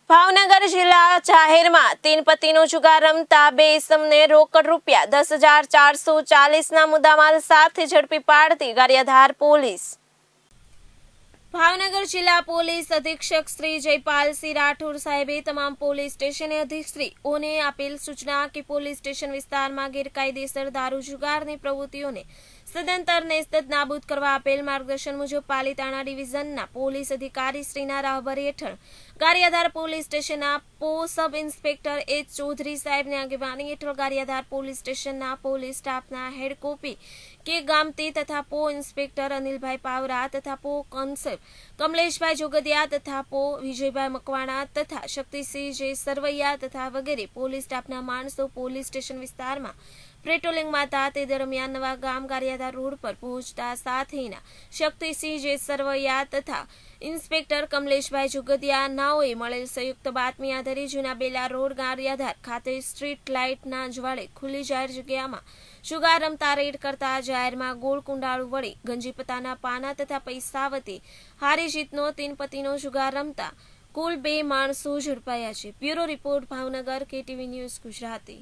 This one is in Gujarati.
ભાવનગર જિલ્લા જાહેરમાં 3 પતિનો જુગાર રમતા 2 ઇસમને રોકડ રૂપિયા 10,440ના મુદ્દામાલ સાથે ઝડપી પાડતી ગારિયાધાર પોલીસ। ભાવનગર જિલ્લા પોલીસ અધિક્ષક શ્રી જયપાલસિંહ રાઠોડ સાહેબે તમામ પોલીસ સ્ટેશન અધિક્ષકશ્રીઓને આપેલ સૂચના કે પોલીસ સ્ટેશન વિસ્તારમાં ગેરકાયદેસર દારૂ જુગારની પ્રવૃત્તિઓને સદંતર નેસ્ત નાબૂદ કરવા આપેલ માર્ગદર્શન મુજબ પાલીતાણા ડિવિઝનના પોલીસ અધિકારી શ્રીના રાહબરી હેઠળ ગારિયાધાર પોલીસ સ્ટેશનના સબ ઇન્સ્પેક્ટર એચ ચૌધરી સાહેબની આગેવાની હેઠળ ગારિયાધાર પોલીસ સ્ટેશનના પોલીસ સ્ટાફના હેડ કોપી કે ગામતી તથા ઇન્સ્પેક્ટર અનિલભાઈ પાવરા તથા કોન્સેપ્ટ કમલેશભાઈ જોગદિયા તથા વિજયભાઈ મકવાણા તથા શક્તિસિંહ જે સરવૈયા તથા વગેરે પોલીસ સ્ટાફના માણસો પોલીસ સ્ટેશન વિસ્તારમાં પેટ્રોલિંગમાં હતા। તે દરમિયાન નવા ગામ ગારિયાધાર રોડ પર પહોંચતા સાથેના શક્તિસિંહ જે સરવૈયા તથા ઇન્સ્પેક્ટર કમલેશભાઈ જોગદિયા નાઓએ મળેલ સંયુક્ત બાતમી આધારે જૂના બેલા રોડ ગારિયાધાર ખાતે સ્ટ્રીટ લાઇટના અજવાળે ખુલ્લી જાહેર જગ્યામાં જુગાર રમતા રેડ કરતા જાહેરમાં ગોળ કુંડાળું વડે ગંજીપતાના પાના તથા પૈસા વતી હારી જીતનો 3 પતિનો જુગાર રમતા કુલ 2 માણસો ઝડપાયા છે। Bureau report Bhavnagar KTV news Gujarati.